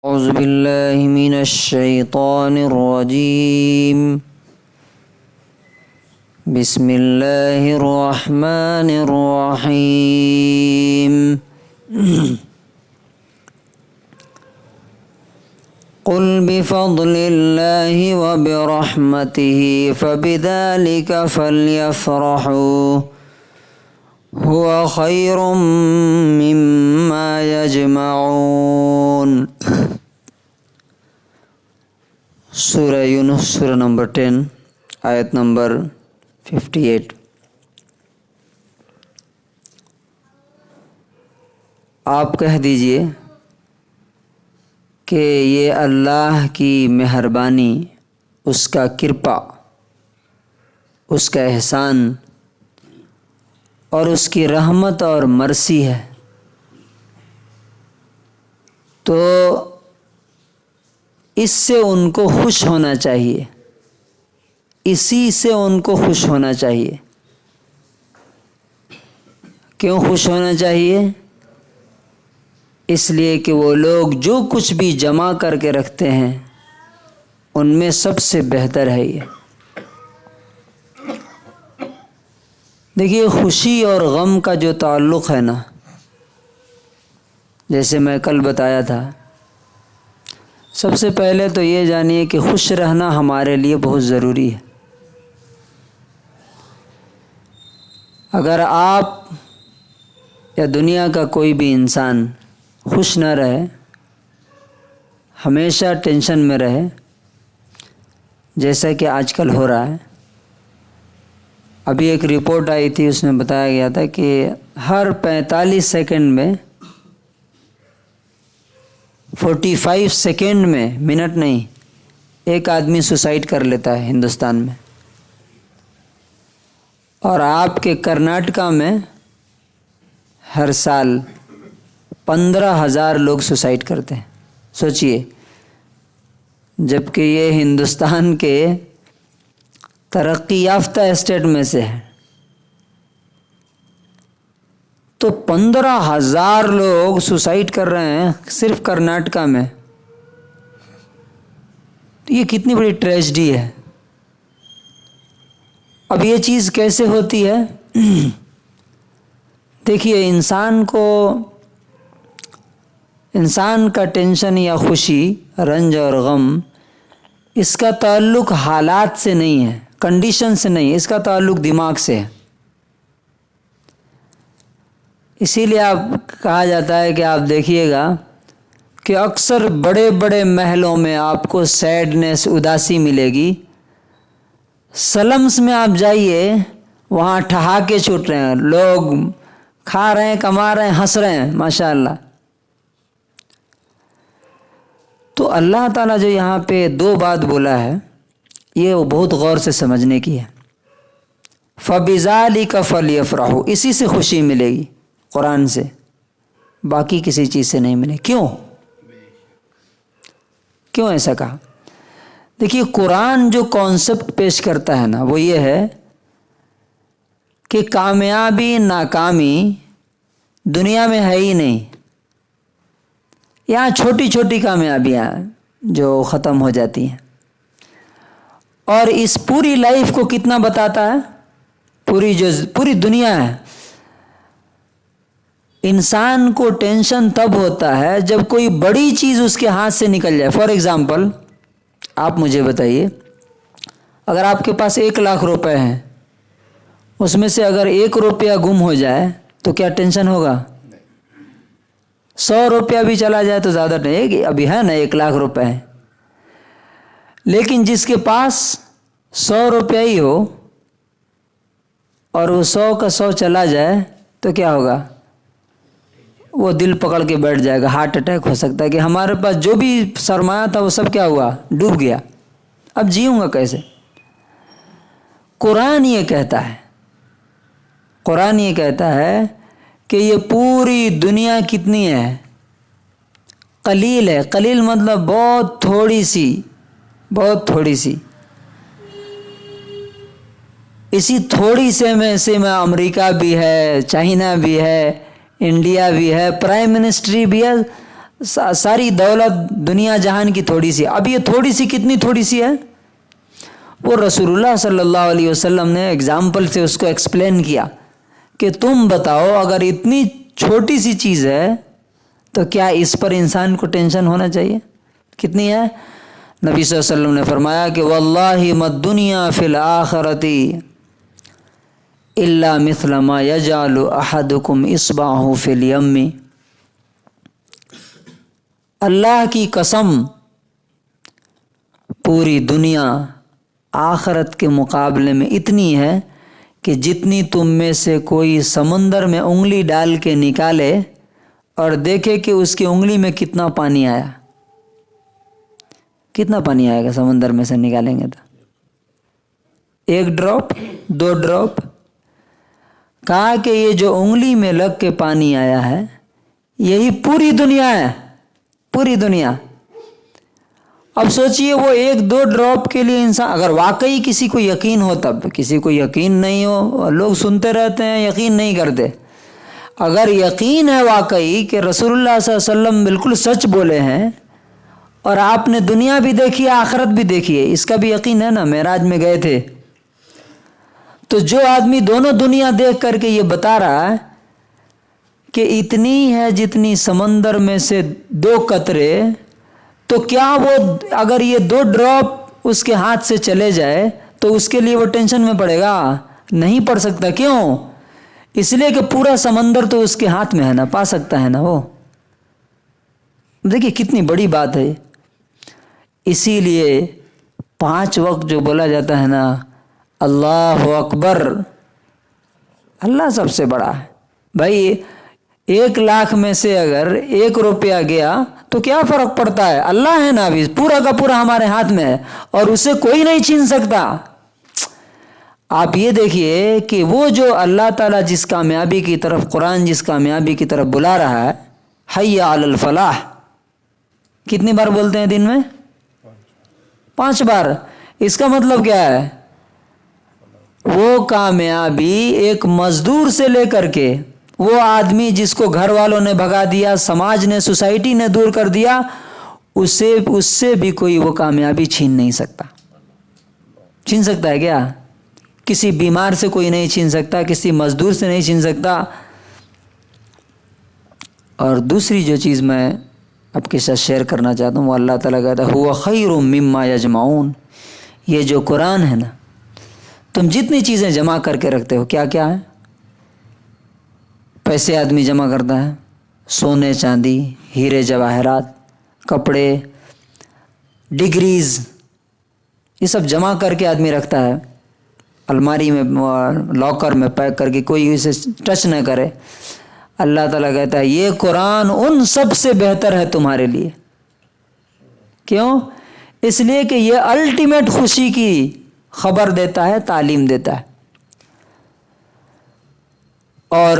أعوذ بالله من الشيطان الرجيم. بسم الله الرحمن الرحيم. قل بفضل الله وبرحمته فبذلك فليفرحوا هو خير مما يجمعون. سورہ یونس سورہ نمبر 10 آیت نمبر 58. آپ کہہ دیجئے کہ یہ اللہ کی مہربانی، اس کا کرپا، اس کا احسان اور اس کی رحمت اور مرسی ہے، تو اس سے ان کو خوش ہونا چاہیے، اسی سے ان کو خوش ہونا چاہیے. کیوں خوش ہونا چاہیے؟ اس لیے کہ وہ لوگ جو کچھ بھی جمع کر کے رکھتے ہیں ان میں سب سے بہتر ہے یہ. دیکھیے، خوشی اور غم کا جو تعلق ہے نا، جیسے میں کل بتایا تھا، سب سے پہلے تو یہ جانیے کہ خوش رہنا ہمارے لیے بہت ضروری ہے. اگر آپ یا دنیا کا کوئی بھی انسان خوش نہ رہے، ہمیشہ ٹینشن میں رہے، جیسا کہ آج کل ہو رہا ہے. ابھی ایک رپورٹ آئی تھی، اس میں بتایا گیا تھا کہ ہر 45 سیکنڈ میں 45 سیکنڈ میں، منٹ نہیں، ایک آدمی سوسائڈ کر لیتا ہے ہندوستان میں. اور آپ کے کرناٹکا میں ہر سال 15,000 لوگ سوسائڈ کرتے ہیں. سوچئے، جبکہ یہ ہندوستان کے ترقی یافتہ اسٹیٹ میں سے ہے، تو 15,000 لوگ سوسائڈ کر رہے ہیں صرف کرناٹکا میں. یہ کتنی بڑی ٹریجڈی ہے. اب یہ چیز کیسے ہوتی ہے؟ دیکھیے، انسان کا ٹینشن یا خوشی، رنج اور غم، اس کا تعلق حالات سے نہیں ہے، کنڈیشن سے نہیں ہے، اس کا تعلق دماغ سے ہے. اسی لیے آپ کہا جاتا ہے کہ آپ دیکھیے گا کہ اکثر بڑے بڑے محلوں میں آپ کو سیڈنس، اداسی ملے گی. سلمس میں آپ جائیے، وہاں ٹھہاکے چھوٹ رہے ہیں، لوگ کھا رہے ہیں، کما رہے ہیں، ہنس رہے ہیں، ماشاءاللہ. تو اللہ تعالیٰ جو یہاں پہ 2 بات بولا ہے، یہ بہت غور سے سمجھنے کی ہے. فَبِذَالِكَ فَلْيَفْرَحُوا، اسی سے خوشی ملے گی، قرآن سے، باقی کسی چیز سے نہیں ملے. کیوں ایسا کہا؟ دیکھیے، قرآن جو کانسیپٹ پیش کرتا ہے نا، وہ یہ ہے کہ کامیابی ناکامی دنیا میں ہے ہی نہیں. یہاں چھوٹی چھوٹی کامیابیاں جو ختم ہو جاتی ہیں. اور اس پوری لائف کو کتنا بتاتا ہے؟ پوری دنیا ہے. انسان کو ٹینشن تب ہوتا ہے جب کوئی بڑی چیز اس کے ہاتھ سے نکل جائے. فار ایگزامپل، آپ مجھے بتائیے، اگر آپ کے پاس 1 لاکھ روپے ہیں، اس میں سے اگر 1 روپیہ گم ہو جائے تو کیا ٹینشن ہوگا؟ 100 روپیہ بھی چلا جائے تو زیادہ نہیں، ابھی ہے نا 1 لاکھ روپے ہیں. لیکن جس کے پاس 100 روپیہ ہی ہو اور وہ 100 کا 100 چلا جائے تو کیا ہوگا؟ وہ دل پکڑ کے بیٹھ جائے گا، ہارٹ اٹیک ہو سکتا ہے کہ ہمارے پاس جو بھی سرمایہ تھا وہ سب کیا ہوا؟ ڈوب گیا. اب جیوں گا کیسے؟ قرآن یہ کہتا ہے کہ یہ پوری دنیا کتنی ہے؟ قلیل ہے. قلیل مطلب بہت تھوڑی سی. اسی تھوڑی سے میں امریکہ بھی ہے، چائنا بھی ہے، انڈیا بھی ہے، پرائم منسٹری بھی ہے، ساری دولت دنیا جہان کی تھوڑی سی. اب یہ تھوڑی سی کتنی تھوڑی سی ہے؟ وہ رسول اللہ صلی اللہ علیہ وسلم نے اگزامپل سے اس کو ایکسپلین کیا کہ تم بتاؤ اگر اتنی چھوٹی سی چیز ہے تو کیا اس پر انسان کو ٹینشن ہونا چاہیے؟ کتنی ہے؟ نبی صلی اللہ علیہ وسلم نے فرمایا کہ واللہ ما الدنیا فی الآخرۃ الا مثل ما یجعل احدکم اصبعہ فی الیم. اللہ کی قسم پوری دنیا آخرت کے مقابلے میں اتنی ہے کہ جتنی تم میں سے کوئی سمندر میں انگلی ڈال کے نکالے اور دیکھے کہ اس کی انگلی میں کتنا پانی آیا. کتنا پانی آئے گا سمندر میں سے نکالیں گے تو؟ 1 ڈراپ 2 ڈراپ. کہا کہ یہ جو انگلی میں لگ کے پانی آیا ہے یہی پوری دنیا ہے، پوری دنیا. اب سوچئے وہ 1-2 ڈراپ کے لیے انسان، اگر واقعی کسی کو یقین ہو، تب کسی کو یقین نہیں ہو، لوگ سنتے رہتے ہیں یقین نہیں کرتے. اگر یقین ہے واقعی کہ رسول اللہ صلی اللہ علیہ وسلم بالکل سچ بولے ہیں اور آپ نے دنیا بھی دیکھی ہے آخرت بھی دیکھی ہے، اس کا بھی یقین ہے نا، معراج میں گئے تھے، تو جو آدمی دونوں دنیا دیکھ کر کے یہ بتا رہا ہے کہ اتنی ہے جتنی سمندر میں سے 2 قطرے، تو کیا وہ اگر یہ 2 ڈراپ اس کے ہاتھ سے چلے جائے تو اس کے لیے وہ ٹینشن میں پڑے گا؟ نہیں پڑ سکتا. کیوں؟ اس لیے کہ پورا سمندر تو اس کے ہاتھ میں ہے نا، پا سکتا ہے نا وہ. دیکھیے کتنی بڑی بات ہے. اسی لیے 5 وقت جو بولا جاتا ہے نا، اللہ اکبر، اللہ سب سے بڑا ہے. بھائی 1 لاکھ میں سے اگر 1 روپیہ گیا تو کیا فرق پڑتا ہے؟ اللہ ہے نا، ابھی پورا کا پورا ہمارے ہاتھ میں ہے اور اسے کوئی نہیں چھین سکتا. آپ یہ دیکھیے کہ وہ جو اللہ تعالیٰ جس کامیابی کی طرف، قرآن جس کامیابی کی طرف بلا رہا ہے، حی علی الفلاح، کتنی بار بولتے ہیں دن میں؟ 5 بار. اس کا مطلب کیا ہے؟ وہ کامیابی ایک مزدور سے لے کر کے وہ آدمی جس کو گھر والوں نے بھگا دیا، سماج نے، سوسائٹی نے دور کر دیا، اس سے بھی کوئی وہ کامیابی چھین نہیں سکتا. چھین سکتا ہے کیا؟ کسی بیمار سے کوئی نہیں چھین سکتا، کسی مزدور سے نہیں چھین سکتا. اور دوسری جو چیز میں آپ کے ساتھ شیئر کرنا چاہتا ہوں، وہ اللہ تعالیٰ کہتا ہے هو خیر مما یجمعون. یہ جو قرآن ہے نا، تم جتنی چیزیں جمع کر کے رکھتے ہو، کیا کیا ہے؟ پیسے آدمی جمع کرتا ہے، سونے چاندی، ہیرے جواہرات، کپڑے، ڈگریز، یہ سب جمع کر کے آدمی رکھتا ہے الماری میں، لاکر میں پیک کر کے، کوئی اسے ٹچ نہ کرے. اللہ تعالیٰ کہتا ہے یہ قرآن ان سب سے بہتر ہے تمہارے لیے. کیوں؟ اس لیے کہ یہ الٹیمیٹ خوشی کی خبر دیتا ہے، تعلیم دیتا ہے. اور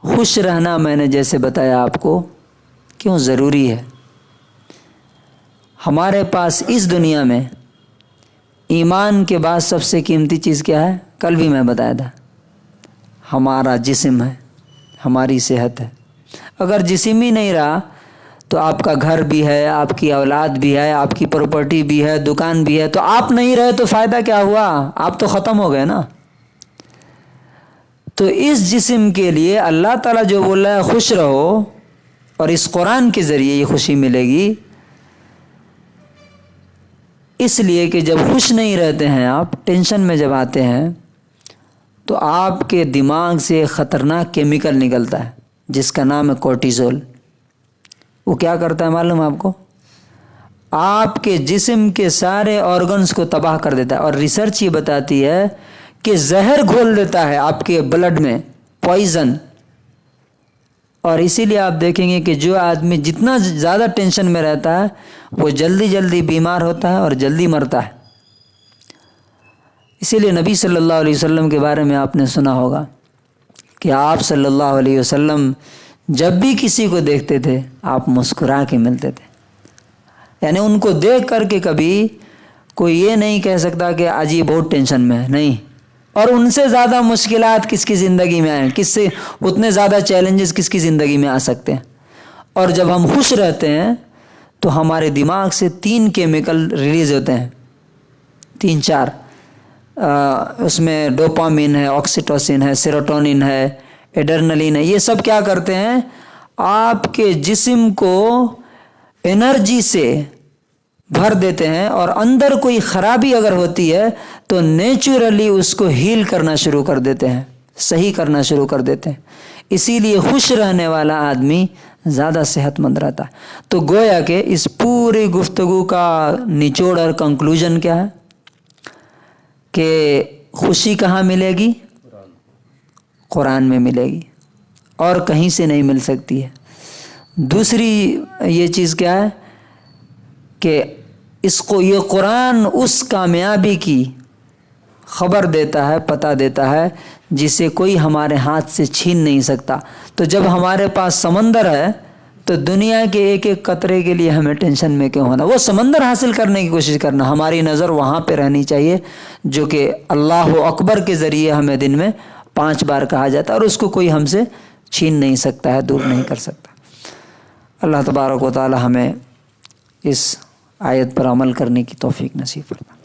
خوش رہنا میں نے جیسے بتایا آپ کو کیوں ضروری ہے. ہمارے پاس اس دنیا میں ایمان کے بعد سب سے قیمتی چیز کیا ہے؟ کل بھی میں بتایا تھا، ہمارا جسم ہے، ہماری صحت ہے. اگر جسم ہی نہیں رہا تو آپ کا گھر بھی ہے، آپ کی اولاد بھی ہے، آپ کی پراپرٹی بھی ہے، دکان بھی ہے، تو آپ نہیں رہے تو فائدہ کیا ہوا؟ آپ تو ختم ہو گئے نا. تو اس جسم کے لیے اللہ تعالیٰ جو بول رہا ہے خوش رہو، اور اس قرآن کے ذریعے یہ خوشی ملے گی. اس لیے کہ جب خوش نہیں رہتے ہیں آپ، ٹینشن میں جب آتے ہیں، تو آپ کے دماغ سے خطرناک کیمیکل نکلتا ہے جس کا نام ہے کورٹیزول. وہ کیا کرتا ہے معلوم آپ کو؟ آپ کے جسم کے سارے آرگنز کو تباہ کر دیتا ہے. اور ریسرچ یہ بتاتی ہے کہ زہر گھول دیتا ہے آپ کے بلڈ میں، پوائزن. اور اسی لیے آپ دیکھیں گے کہ جو آدمی جتنا زیادہ ٹینشن میں رہتا ہے وہ جلدی جلدی بیمار ہوتا ہے اور جلدی مرتا ہے. اسی لیے نبی صلی اللہ علیہ وسلم کے بارے میں آپ نے سنا ہوگا کہ آپ صلی اللہ علیہ وسلم جب بھی کسی کو دیکھتے تھے آپ مسکرا کے ملتے تھے. یعنی ان کو دیکھ کر کے کبھی کوئی یہ نہیں کہہ سکتا کہ آج یہ بہت ٹینشن میں ہے، نہیں. اور ان سے زیادہ مشکلات کس کی زندگی میں آئیں، کس سے اتنے زیادہ چیلنجز کس کی زندگی میں آ سکتے ہیں، اور جب ہم خوش رہتے ہیں تو ہمارے دماغ سے 3 کیمیکل ریلیز ہوتے ہیں، 3-4، اس میں ڈوپامین ہے، آکسیٹوسن ہے، سیروٹونین ہے، ایڈرنلین ہے. یہ سب کیا کرتے ہیں؟ آپ کے جسم کو انرجی سے بھر دیتے ہیں، اور اندر کوئی خرابی اگر ہوتی ہے تو نیچرلی اس کو ہیل کرنا شروع کر دیتے ہیں، صحیح کرنا شروع کر دیتے ہیں. اسی لیے خوش رہنے والا آدمی زیادہ صحت مند رہتا ہے. تو گویا کہ اس پوری گفتگو کا نچوڑ اور کنکلوژن کیا ہے کہ خوشی کہاں ملے گی؟ قرآن میں ملے گی، اور کہیں سے نہیں مل سکتی ہے. دوسری یہ چیز کیا ہے کہ یہ قرآن اس کامیابی کی خبر دیتا ہے، پتہ دیتا ہے جسے کوئی ہمارے ہاتھ سے چھین نہیں سکتا. تو جب ہمارے پاس سمندر ہے تو دنیا کے ایک ایک قطرے کے لیے ہمیں ٹینشن میں کیوں ہونا؟ وہ سمندر حاصل کرنے کی کوشش کرنا. ہماری نظر وہاں پہ رہنی چاہیے جو کہ اللہ اکبر کے ذریعے ہمیں دن میں 5 بار کہا جاتا ہے، اور اس کو کوئی ہم سے چھین نہیں سکتا ہے، دور نہیں کر سکتا. اللہ تبارک و تعالی ہمیں اس آیت پر عمل کرنے کی توفیق نصیب فرمائے.